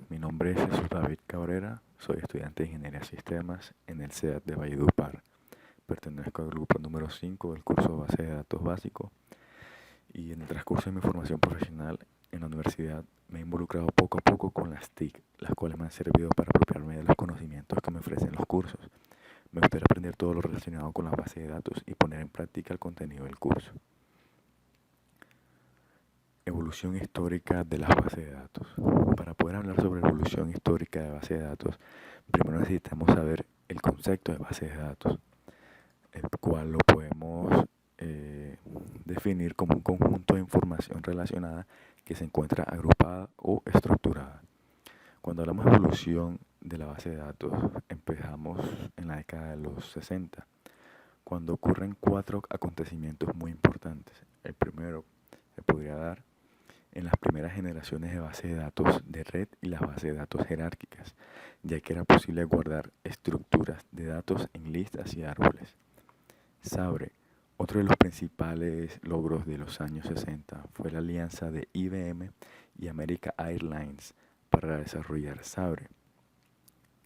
Mi nombre es Jesús David Cabrera, soy estudiante de Ingeniería de Sistemas en el CEAT de Valledupar. Pertenezco al grupo número 5 del curso Base de Datos Básico y en el transcurso de mi formación profesional en la universidad me he involucrado poco a poco con las TIC, las cuales me han servido para apropiarme de los conocimientos que me ofrecen los cursos. Me gustaría aprender todo lo relacionado con las bases de datos y poner en práctica el contenido del curso. Evolución histórica de las bases de datos. Para poder hablar sobre evolución histórica de bases de datos, primero necesitamos saber el concepto de base de datos, el cual lo podemos eh, definir como un conjunto de información relacionada que se encuentra agrupada o estructurada. Cuando hablamos de evolución de la base de datos, empezamos en la década de los 60, cuando ocurren cuatro acontecimientos muy importantes. El primero se podría dar en las primeras generaciones de bases de datos de red y las bases de datos jerárquicas, ya que era posible guardar estructuras de datos en listas y árboles. Sabre, otro de los principales logros de los años 60 fue la alianza de IBM y American Airlines para desarrollar Sabre,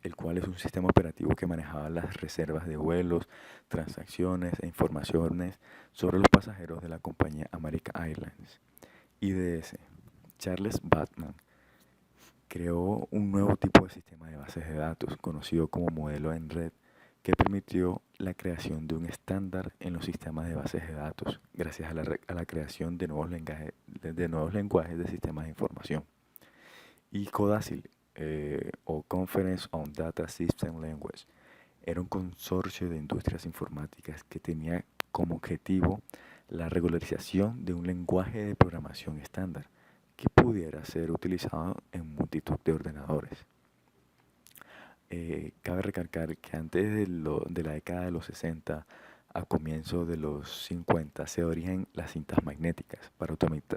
el cual es un sistema operativo que manejaba las reservas de vuelos, transacciones e informaciones sobre los pasajeros de la compañía American Airlines. IDS, Charles Bateman, creó un nuevo tipo de sistema de bases de datos conocido como modelo en red que permitió la creación de un estándar en los sistemas de bases de datos gracias a la creación de nuevos lenguajes de sistemas de información. Y CODASIL, o Conference on Data System Language, era un consorcio de industrias informáticas que tenía como objetivo la regularización de un lenguaje de programación estándar que pudiera ser utilizado en multitud de ordenadores. Cabe recalcar que antes de la década de los 60 a comienzo de los 50 se origen las cintas magnéticas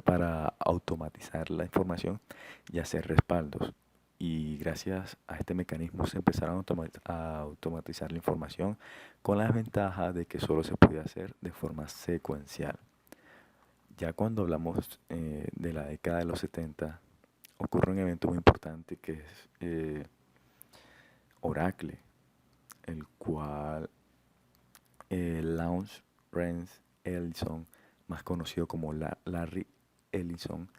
para automatizar la información y hacer respaldos. Y gracias a este mecanismo se empezaron a automatizar la información con la desventaja de que solo se podía hacer de forma secuencial. Ya cuando hablamos de la década de los 70, ocurre un evento muy importante que es Oracle, el cual Lawrence Rance Ellison, más conocido como Larry Ellison,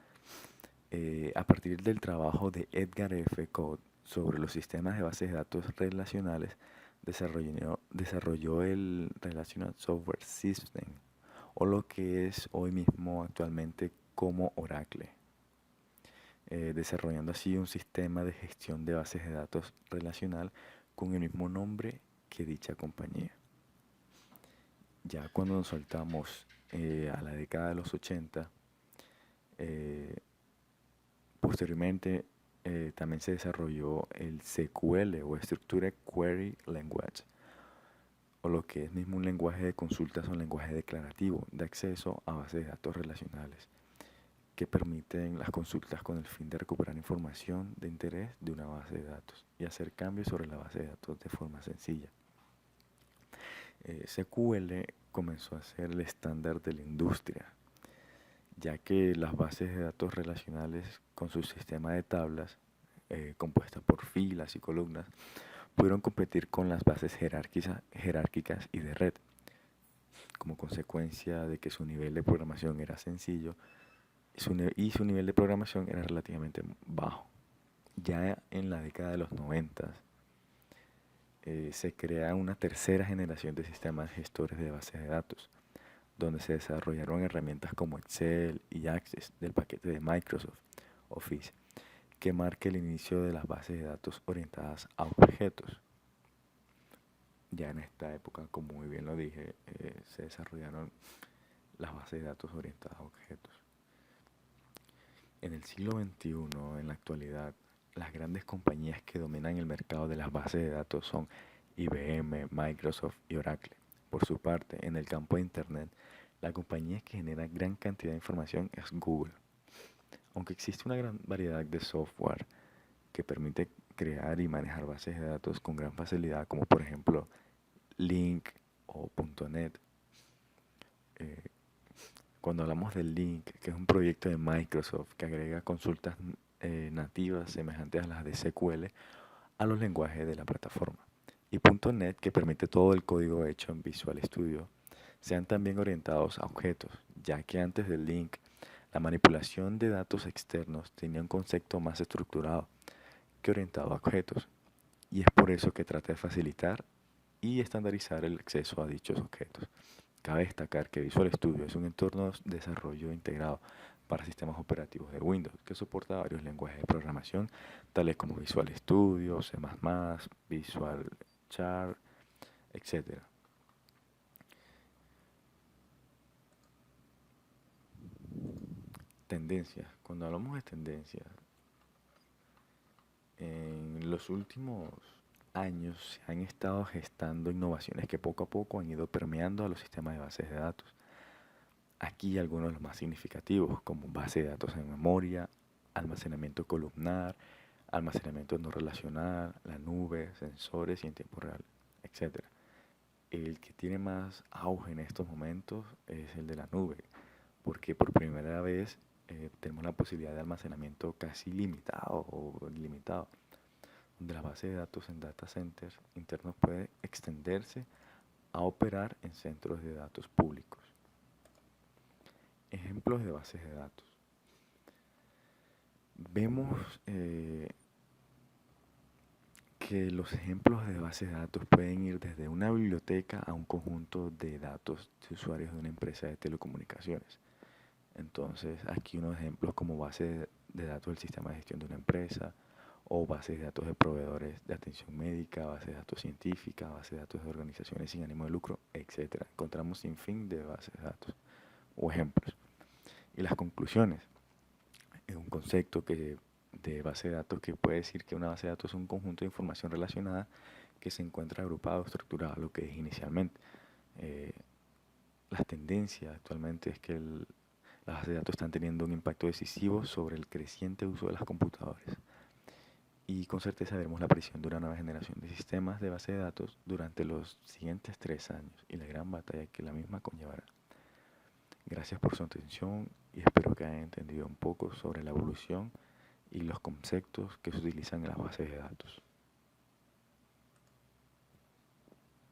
a partir del trabajo de Edgar F. Codd sobre los sistemas de bases de datos relacionales, desarrolló el Relational Software System, o lo que es hoy mismo actualmente como Oracle, desarrollando así un sistema de gestión de bases de datos relacional con el mismo nombre que dicha compañía. Ya cuando nos saltamos a la década de los 80, eh, posteriormente también se desarrolló el SQL o Structured Query Language, o lo que es mismo un lenguaje de consultas o un lenguaje declarativo de acceso a bases de datos relacionales que permiten las consultas con el fin de recuperar información de interés de una base de datos y hacer cambios sobre la base de datos de forma sencilla. SQL comenzó a ser el estándar de la industria, ya que las bases de datos relacionales con su sistema de tablas, compuestas por filas y columnas, pudieron competir con las bases jerárquicas y de red, como consecuencia de que su nivel de programación era sencillo y su nivel de programación era relativamente bajo. Ya en la década de los 90 se crea una tercera generación de sistemas gestores de bases de datos, donde se desarrollaron herramientas como Excel y Access del paquete de Microsoft Office, que marca el inicio de las bases de datos orientadas a objetos. Ya en esta época, como muy bien lo dije, se desarrollaron las bases de datos orientadas a objetos. En el siglo XXI, en la actualidad, las grandes compañías que dominan el mercado de las bases de datos son IBM, Microsoft y Oracle. Por su parte, en el campo de Internet, la compañía que genera gran cantidad de información es Google. Aunque existe una gran variedad de software que permite crear y manejar bases de datos con gran facilidad, como por ejemplo Link o .NET. Cuando hablamos del Link, que es un proyecto de Microsoft que agrega consultas nativas semejantes a las de SQL a los lenguajes de la plataforma. Y .NET, que permite todo el código hecho en Visual Studio, sean también orientados a objetos, ya que antes del link, la manipulación de datos externos tenía un concepto más estructurado que orientado a objetos, y es por eso que trata de facilitar y estandarizar el acceso a dichos objetos. Cabe destacar que Visual Studio es un entorno de desarrollo integrado para sistemas operativos de Windows que soporta varios lenguajes de programación, tales como Visual Studio, C++, Visual Chart, etc. Tendencias. Cuando hablamos de tendencias, en los últimos años se han estado gestando innovaciones que poco a poco han ido permeando a los sistemas de bases de datos. Aquí algunos de los más significativos, como base de datos en memoria, almacenamiento columnar, almacenamiento no relacional, la nube, sensores y en tiempo real, etc. El que tiene más auge en estos momentos es el de la nube, porque por primera vez tenemos la posibilidad de almacenamiento casi limitado o ilimitado, donde la base de datos en data centers internos puede extenderse a operar en centros de datos públicos. Ejemplos de bases de datos. Vemos que los ejemplos de bases de datos pueden ir desde una biblioteca a un conjunto de datos de usuarios de una empresa de telecomunicaciones. Entonces, aquí unos ejemplos como base de datos del sistema de gestión de una empresa, o bases de datos de proveedores de atención médica, bases de datos científicas, bases de datos de organizaciones sin ánimo de lucro, etc. Encontramos sin fin de bases de datos o ejemplos. Y las conclusiones. Es un concepto de base de datos que puede decir que una base de datos es un conjunto de información relacionada que se encuentra agrupado o estructurado, lo que es inicialmente. Eh, las tendencias actualmente es que las bases de datos están teniendo un impacto decisivo sobre el creciente uso de las computadoras. Y con certeza veremos la aparición de una nueva generación de sistemas de base de datos durante los siguientes 3 años y la gran batalla que la misma conllevará. Gracias por su atención y espero que hayan entendido un poco sobre la evolución y los conceptos que se utilizan en las bases de datos.